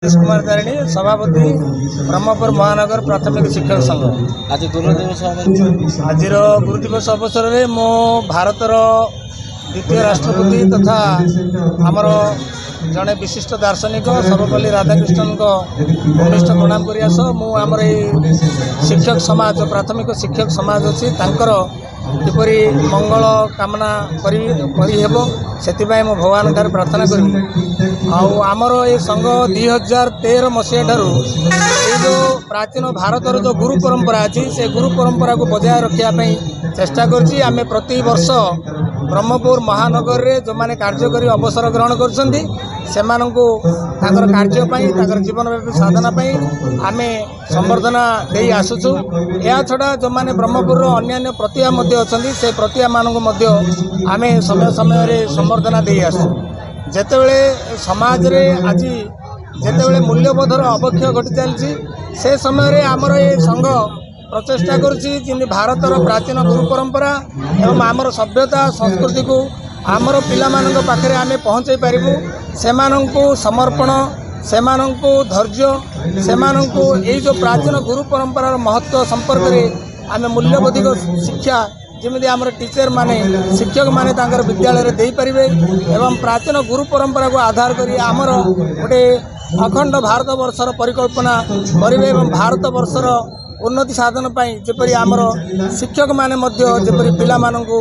कुमार तारिणी सभापति ब्रह्मपुर महानगर प्राथमिक शिक्षक संघ। आज गुरु दिवस आज गुरु दिवस अवसर में मो भारतर द्वितीय राष्ट्रपति तथा आमर जड़े विशिष्ट दार्शनिक सर्वपल्ली राधाकृष्णन घनिष्ठ प्रणाम करियास मुझर शिक्षक समाज प्राथमिक शिक्षक समाज अच्छी किपरि मंगल कामना करेब से मो भगवान ठार प्रार्थना करी आमर ये संघ 2013 मसीहा ठारू ये जो प्राचीन भारतर जो गुरु परंपरा अच्छी से गुरु परंपरा को बजाय रखापी चेष्टा करछि। आमे प्रति वर्ष ब्रह्मपुर महानगर रे जो माने कार्यकारी अवसर ग्रहण कर कार्य जीवनव्यापी साधना आमे संवर्धना दे आसुचु। या छड़ा जो माने ब्रह्मपुर अन्य प्रतिभा मध्य अछंती से प्रतिभा मानक मध्य आमे समय समय रे संवर्धना दे आसु। जेतेबेले समाज रे आज जेतेबेले मूल्यबोधर अवक्षय घटी चलछि से समय रे आमर ये संघ प्रचेषा कर भारतर प्राचीन गुरु परंपरा एवं आमर सभ्यता संस्कृति को आमर पिला मानक पाखरे आमे पहुँचाई पारिबु। सेमानंकु समर्पण सेमानंकु धैर्य सेमानंकु ये जो प्राचीन गुरु परंपरार महत्व संपर्क में आमे मूल्यबोधिक शिक्षा जमी आमर टीचर माने शिक्षक माने तांकर विद्यालय दे पारिबे एवं प्राचीन गुरु परंपरा को आधार करी आमर गोटे अखंड भारत वर्षर परिकल्पना करेंगे एवं भारत वर्षर उन्नति साधन जपरी आमर शिक्षक माने जपरी पिला माननकु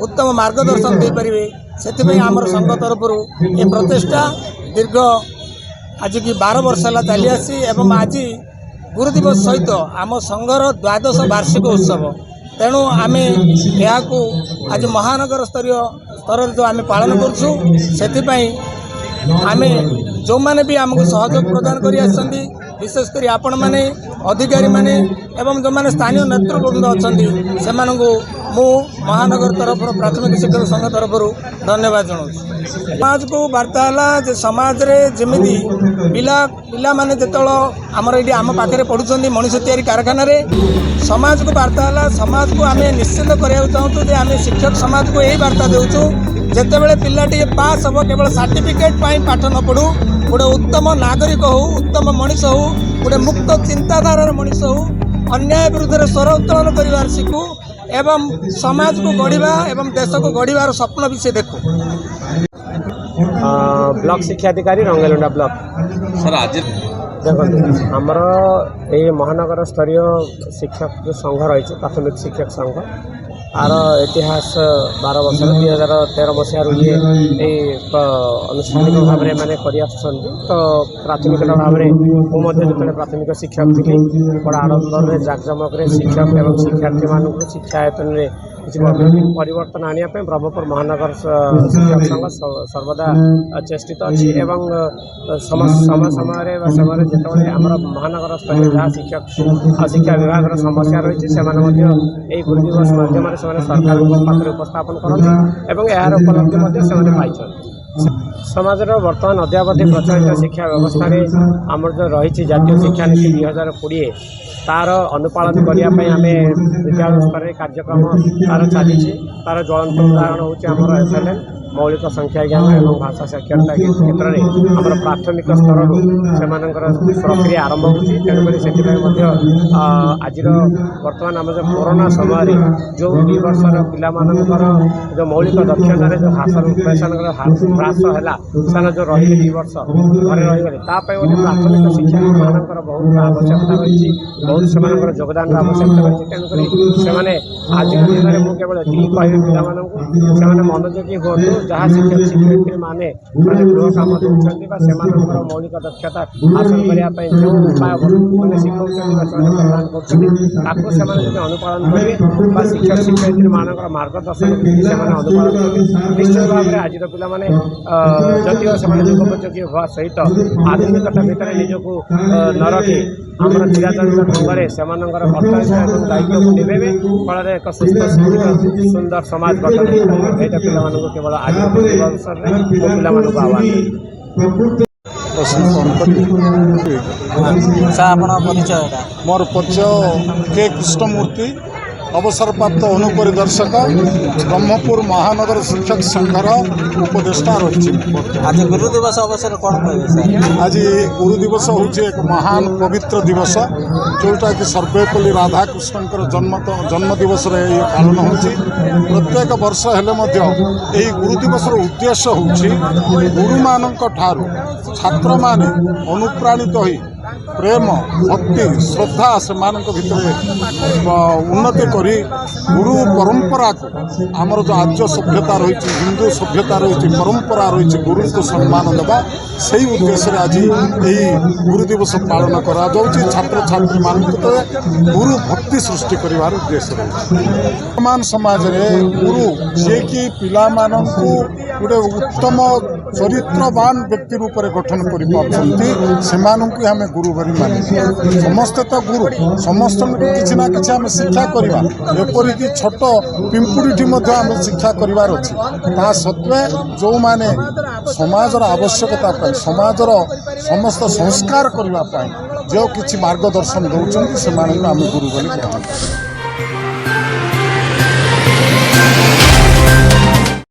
उत्तम मार्गदर्शन दे पारिबे से आमर संघ तरफ ये प्रचेषा दीर्घ आज की 12 वर्ष है चली आसी एवं आज गुरु दिवस सहित आम संघर द्वादश वार्षिक उत्सव तेणु आम यहाँ आज महानगर स्तर जो आम पालन करूँ आमे जो माने भी आमको सहयोग प्रदान करी आसछन्ती विशेषकर आपण माने अधिकारी माने एवं जो माने स्थानीय नेतृवृंद अच्छी से मु महानगर तरफ प्राथमिक शिक्षक संघ तरफ धन्यवाद जनाऊँ। समाज को वार्ता है समाज रे जमी पिला पिला माने जेतलो आमर ये आम पाखे पढ़ुं मनीष तैयारी कारखाना रे समाज को वार्ता है समाज को आम निश्चिंत कराया चाहूँ जे आम शिक्षक समाज को यही वार्ता देचु जितेबले पिलाटी पास हम केवल सर्टिफिकेट पाठ न पढ़ू गोटे उत्तम नागरिक हो उत्तम मनीष हो गोटे मुक्त चिंताधारार मनीष हो अन्याय विरुद्ध स्वर उत्तोलन कर शिखू एवं समाज को गढ़ा एवं देश को गढ़ार स्वप्न भी से देखू। ब्लॉक शिक्षा अधिकारी रंगेलुंडा ब्लॉक सर आज देखो आमर ये महानगर स्तरीय शिक्षक जो संघ रही प्राथमिक शिक्षक संघ आर इतिहास 12 वर्ष 2013 मसीह ये अनुष्ठानिक भाव में मैंने तो प्राथमिक भाव में मुझे प्राथमिक शिक्षक थी बड़ा आडम्बर जाकजमक शिक्षक एवं शिक्षार्थी मानक शिक्षायतन में किसी परिवर्तन आने ब्रह्मपुर महानगर शिक्षक संघ सर्वदा चेष्टित अच्छी एवं समय समय जो आम महानगर स्तर जहाँ शिक्षक शिक्षा विभाग समस्या रही है गुरु दिवस माध्यम सरकार पाखे उपस्थापन करते यार उपलब्धि से समाजर बर्तमान अद्यावधि प्रचलित शिक्षा व्यवस्था आमर जो रही जातीय शिक्षा नीति 2020 तार अनुपालन करने आम विद्यालय स्तर में कार्यक्रम तार चली तार ज्वलंत उदाहरण होमर एफएलएन मौलिक संख्या ज्ञान और भाषा साक्षरता क्षेत्र में आम प्राथमिक स्तर से प्रक्रिया आरंभ होती तेणुक से आज बर्तमान आम जो कोरोना समय जो 2 वर्षर पिलामानंकर जो मौलिक दक्षतार जो हासिल ह्रास है से जो रही 2 वर्ष घरे रहीगले गोटे प्राथमिक शिक्षा मानकर बहुत आवश्यकता रही बहुत से योगदान आवश्यकता रही तेणुक से आज दिन में मुझे केवल ये कह पिला मनोयोगी हूँ जहाँ शिक्षक शिक्षयित्री माने गृह कम दूसरा मौलिक दक्षता हासिल करने जो उपाय मैंने शिखा प्रदान कर अनुपालन करेंगे शिक्षक शिक्षयित्री मानक मार्गदर्शन से अनुपालन करेंगे निश्चित भाव में आज पाने जदिव से जुगोपयोगी हवा सहित आधुनिकता भितर निजक न रखी आम चिराचरित ढंग से कर्तव्य दायित्व को निभे फल एक सुस्थ शिक्षित सुंदर समाज गठन यहाँ पिला केवल आज अवसर में पिला आह्वान मोर परिचय के कृष्णमूर्ति ଅବସରପ୍ରାପ୍ତ ଅନୁପରିଦର୍ଶକ ବ୍ରହ୍ମପୁର ମହାନଗର ଶିକ୍ଷକ ସଂଘର ଉପଦେଷ୍ଟା ରହିଛି। आज गुरु दिवस अवसर कौन कहबे सर? आज गुरु दिवस हूँ एक महान पवित्र दिवस जोटा कि सर्वेपल्ली राधाकृष्ण जन्म दिवस ये पालन हो प्रत्येक वर्ष हेले गुरु दिवस उद्देश्य हूँ गुरु मान छात्र माने अनुप्राणित हो प्रेम भक्ति श्रद्धा से भितर उन्नति करी गुरु परंपरा को आमर जो आर्य सभ्यता रही हिंदू सभ्यता रही परंपरा रही गुरु को सम्मान देवा से उद्देश्य आज यही गुरु दिवस पालन करा छात्र छात्री मान गुरु भक्ति सृष्टि कर उद्देश्य वर्तमान समाज रे गुरु जे कि पिला माननकु गोटे उत्तम चरित्रवान व्यक्ति रूप में गठन कर आम गुरु बोली मानि समस्ते तो गुरु समस्त किसी ना कि आम शिक्षा करवा एपरिक छोट पिंपुड़ी आम शिक्षा करार अच्छी ता सत्वे जो माने समाजर आवश्यकता समाजर समस्त संस्कार करने जो किसी मार्गदर्शन दौरान से आम गुरु बोली कहते।